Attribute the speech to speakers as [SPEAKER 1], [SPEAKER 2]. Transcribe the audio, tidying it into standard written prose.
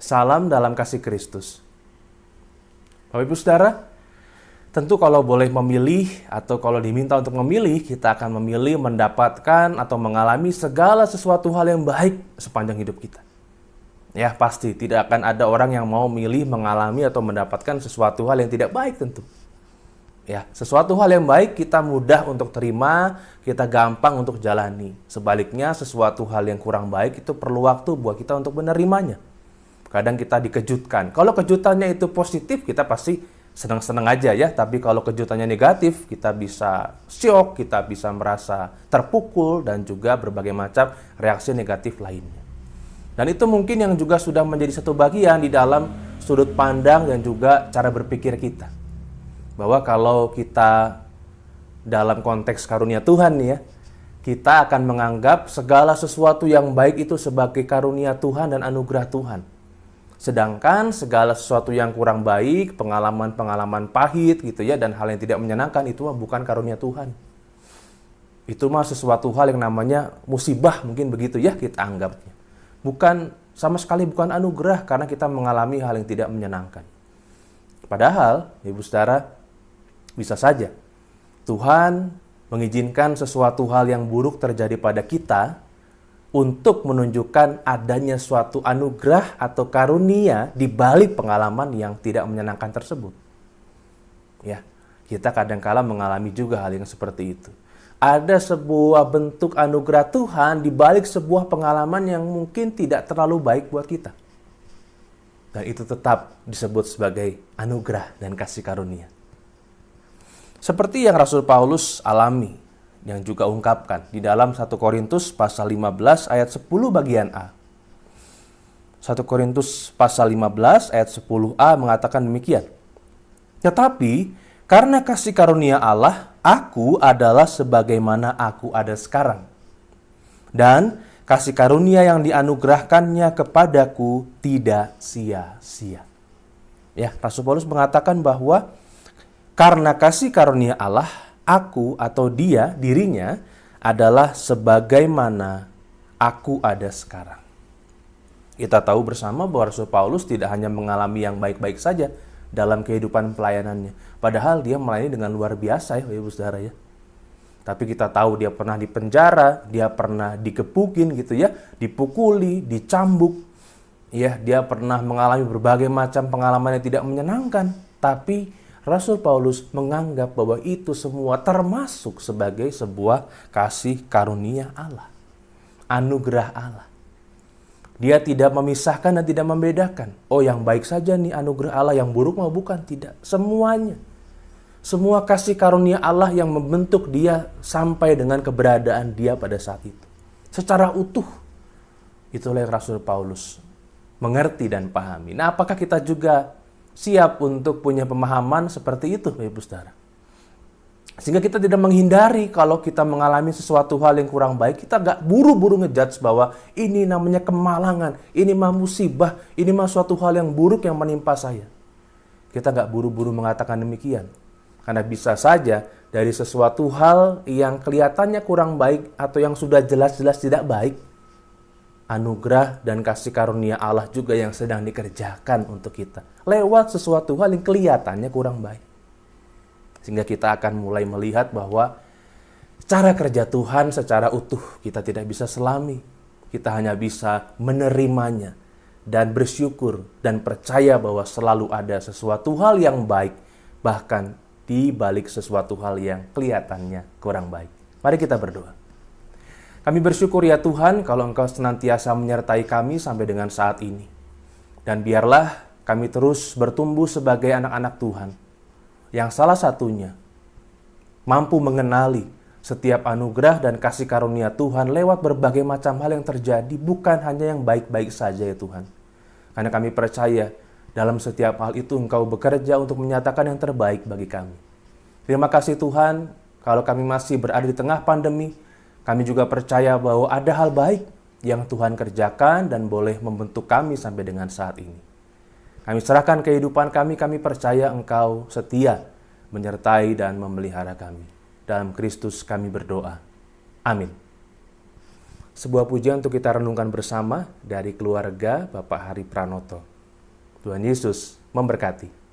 [SPEAKER 1] Salam dalam kasih Kristus. Bapak Ibu Saudara, tentu kalau boleh memilih atau kalau diminta untuk memilih, kita akan memilih mendapatkan atau mengalami segala sesuatu hal yang baik sepanjang hidup kita. Ya, pasti tidak akan ada orang yang mau milih mengalami atau mendapatkan sesuatu hal yang tidak baik tentu. Ya, sesuatu hal yang baik kita mudah untuk terima, kita gampang untuk jalani. Sebaliknya, sesuatu hal yang kurang baik itu perlu waktu buat kita untuk menerimanya. Kadang kita dikejutkan. Kalau kejutannya itu positif, kita pasti senang-senang aja ya. Tapi kalau kejutannya negatif, kita bisa syok, kita bisa merasa terpukul, dan juga berbagai macam reaksi negatif lainnya. Dan itu mungkin yang juga sudah menjadi satu bagian di dalam sudut pandang dan juga cara berpikir kita. Bahwa kalau kita dalam konteks karunia Tuhan nih ya, kita akan menganggap segala sesuatu yang baik itu sebagai karunia Tuhan dan anugerah Tuhan. Sedangkan segala sesuatu yang kurang baik, pengalaman-pengalaman pahit gitu ya, dan hal yang tidak menyenangkan itu mah bukan karunia Tuhan. Itu mah sesuatu hal yang namanya musibah, mungkin begitu ya kita anggapnya. Sama sekali bukan anugerah karena kita mengalami hal yang tidak menyenangkan. Padahal, Ibu Saudara, bisa saja Tuhan mengizinkan sesuatu hal yang buruk terjadi pada kita untuk menunjukkan adanya suatu anugerah atau karunia di balik pengalaman yang tidak menyenangkan tersebut. Ya, kita kadang-kala mengalami juga hal yang seperti itu. Ada sebuah bentuk anugerah Tuhan di balik sebuah pengalaman yang mungkin tidak terlalu baik buat kita. Dan itu tetap disebut sebagai anugerah dan kasih karunia. Seperti yang Rasul Paulus alami, yang juga ungkapkan di dalam 1 Korintus pasal 15 ayat 10 bagian A. 1 Korintus pasal 15 ayat 10a mengatakan demikian. Tetapi karena kasih karunia Allah, aku adalah sebagaimana aku ada sekarang. Dan kasih karunia yang dianugerahkannya kepadaku tidak sia-sia. Ya, Rasul Paulus mengatakan bahwa karena kasih karunia Allah, aku atau dia, dirinya, adalah sebagaimana aku ada sekarang. Kita tahu bersama bahwa Rasul Paulus tidak hanya mengalami yang baik-baik saja dalam kehidupan pelayanannya. Padahal dia melayani dengan luar biasa ya, Ibu Saudara ya. Tapi kita tahu dia pernah dipenjara, dia pernah dikepukin gitu ya, dipukuli, dicambuk. Ya, dia pernah mengalami berbagai macam pengalaman yang tidak menyenangkan. Tapi Rasul Paulus menganggap bahwa itu semua termasuk sebagai sebuah kasih karunia Allah. Anugerah Allah. Dia tidak memisahkan dan tidak membedakan. Oh, yang baik saja nih anugerah Allah, yang buruk mau bukan. Tidak. Semuanya. Semua kasih karunia Allah yang membentuk dia sampai dengan keberadaan dia pada saat itu. Secara utuh. Itulah yang Rasul Paulus mengerti dan pahami. Nah, apakah kita juga siap untuk punya pemahaman seperti itu, Ibu Saudara? Sehingga kita tidak menghindari kalau kita mengalami sesuatu hal yang kurang baik, kita gak buru-buru ngejudge bahwa ini namanya kemalangan, ini mah musibah, ini mah suatu hal yang buruk yang menimpa saya. Kita gak buru-buru mengatakan demikian. Karena bisa saja dari sesuatu hal yang kelihatannya kurang baik atau yang sudah jelas-jelas tidak baik, anugerah dan kasih karunia Allah juga yang sedang dikerjakan untuk kita lewat sesuatu hal yang kelihatannya kurang baik. Sehingga kita akan mulai melihat bahwa cara kerja Tuhan secara utuh kita tidak bisa selami. Kita hanya bisa menerimanya dan bersyukur dan percaya bahwa selalu ada sesuatu hal yang baik, bahkan di balik sesuatu hal yang kelihatannya kurang baik. Mari kita berdoa. Kami bersyukur ya Tuhan kalau Engkau senantiasa menyertai kami sampai dengan saat ini. Dan biarlah kami terus bertumbuh sebagai anak-anak Tuhan. Yang salah satunya mampu mengenali setiap anugerah dan kasih karunia Tuhan lewat berbagai macam hal yang terjadi. Bukan hanya yang baik-baik saja ya Tuhan. Karena kami percaya dalam setiap hal itu Engkau bekerja untuk menyatakan yang terbaik bagi kami. Terima kasih Tuhan kalau kami masih berada di tengah pandemi. Kami juga percaya bahwa ada hal baik yang Tuhan kerjakan dan boleh membentuk kami sampai dengan saat ini. Kami serahkan kehidupan kami percaya Engkau setia menyertai dan memelihara kami. Dalam Kristus kami berdoa. Amin. Sebuah pujian untuk kita renungkan bersama dari keluarga Bapak Hari Pranoto. Tuhan Yesus memberkati.